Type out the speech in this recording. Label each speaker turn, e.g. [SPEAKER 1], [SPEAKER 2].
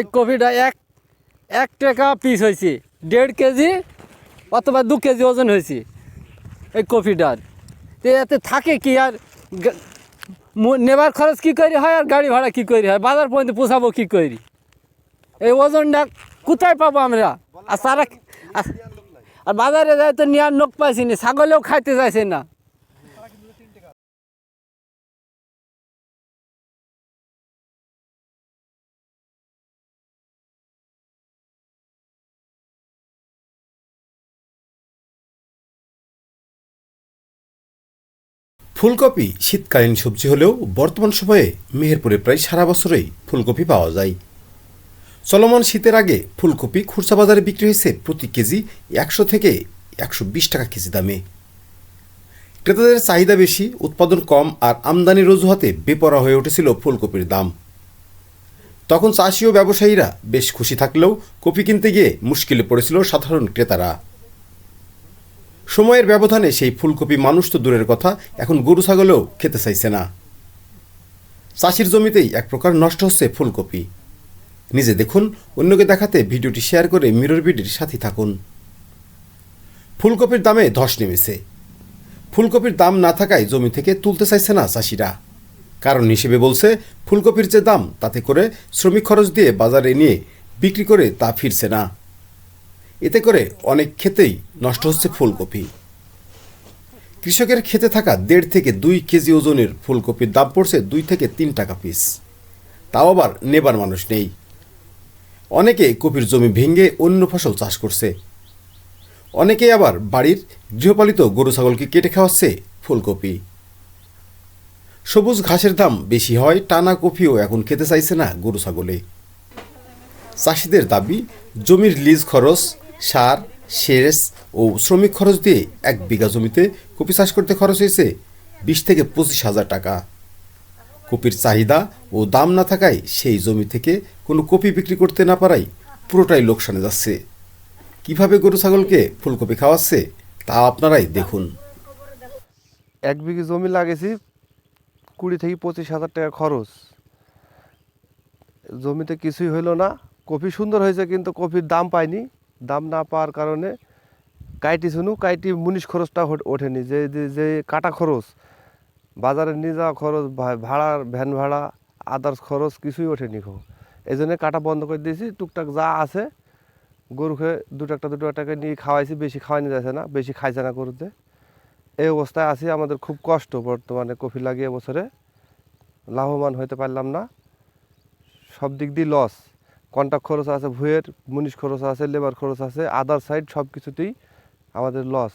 [SPEAKER 1] এই কপিটা এক এক টাকা পিস হয়েছে, 1.5 কেজি অথবা 2 কেজি ওজন হয়েছে এই কপিটার। তো এতে থাকে কি আর নেবার খরচ কী করি হয় আর গাড়ি ভাড়া কী করি হয়, বাজার পর্যন্ত পোষাবো কী করি? এই ওজনটা কোথায় পাবো আমরা? আর সারা আর বাজারে যায় তো নেওয়ার লোক পাইছি না, ছাগলেও খাইতে চাইছে না।
[SPEAKER 2] ফুলকপি শীতকালীন সবজি হলেও বর্তমান সময়ে মেহেরপুরে প্রায় সারা বছরই ফুলকপি পাওয়া যায়। চলমান শীতের আগে ফুলকপি খুচরা বাজারে বিক্রি হয়েছে প্রতি কেজি 100 থেকে 120 টাকা কেজি দামে। ক্রেতাদের চাহিদা বেশি, উৎপাদন কম আর আমদানির অজুহাতে বেপরোয়া হয়ে উঠেছিল ফুলকপির দাম। তখন চাষি ও ব্যবসায়ীরা বেশ খুশি থাকলেও কপি কিনতে গিয়ে মুশকিলে পড়েছিল সাধারণ ক্রেতারা। সময়ের ব্যবধানে সেই ফুলকপি মানুষ তো দূরের কথা, এখন গরু ছাগলেও খেতে চাইছে না। চাষির জমিতেই এক প্রকার নষ্ট হচ্ছে ফুলকপি। নিজে দেখুন, অন্যকে দেখাতে ভিডিওটি শেয়ার করে মিরর বিডির সাথে থাকুন। ফুলকপির দামে ধস নেমেছে। ফুলকপির দাম না থাকায় জমি থেকে তুলতে চাইছে না চাষিরা। কারণ হিসেবে বলছে, ফুলকপির যে দাম তাতে করে শ্রমিক খরচ দিয়ে বাজারে নিয়ে বিক্রি করে তা ফিরছে না। এতে করে অনেক ক্ষেতেই নষ্ট হচ্ছে ফুলকপি। কৃষকের খেতে থাকা 1.5 থেকে 2 কেজি ওজনের ফুলকপির দাম পড়ছে 2 থেকে 3 টাকা পিস। তাও আবার নেবার মানুষ নেই। অনেকে কপির জমি ভেঙে অন্য ফসল চাষ করছে। অনেকে আবার বাড়ির গৃহপালিত গরু ছাগলকে কেটে খাওয়াচ্ছে ফুলকপি। সবুজ ঘাসের দাম বেশি হয়, টানা কপিও এখন খেতে চাইছে না গরু ছাগলে। চাষিদের দাবি, জমির লিজ খরচ, সার, সেচ ও শ্রমিক খরচ দিয়ে 1 বিঘা জমিতে কপি চাষ করতে খরচ হয়েছে 20 থেকে 25 হাজার টাকা। কপির চাহিদা ও দাম না থাকায় সেই জমি থেকে কোনো কপি বিক্রি করতে না পারায় পুরোটাই লোকসানে যাচ্ছে। কিভাবে গরু ছাগলকে ফুলকপি খাওয়াচ্ছে তা আপনারাই দেখুন।
[SPEAKER 3] 1 বিঘি জমি লাগিয়েছি, 20 থেকে 25 হাজার টাকা খরচ। জমিতে কিছুই হইলো না। কপি সুন্দর হয়েছে কিন্তু কপির দাম পাইনি। দাম না পাওয়ার কারণে কাইটি মুনিশ খরচটা ওঠেনি। যে কাটা খরচ, বাজারে নিয়ে যাওয়া খরচ, ভাড়ার ভ্যান ভাড়া, আদার্স খরচ কিছুই ওঠেনি। এই জন্য কাটা বন্ধ করে দিয়েছি। টুকটাক যা আছে গরুকে 2 টাকা নিয়ে খাওয়াইছি, বেশি খাওয়ানো যাচ্ছে না, বেশি খাইছে না গরুতে। এই অবস্থায় আছি। আমাদের খুব কষ্ট বর্তমানে কপি লাগিয়ে বছরে লাভবান হতে পারলাম না। সব দিক দিয়ে লস। কন্ট্রাক্ট খরচ আছে, ভুঁয়ের মুনিশ খরচ আছে, লেবার খরচ আছে, আদার সাইড সব কিছুতেই আমাদের লস।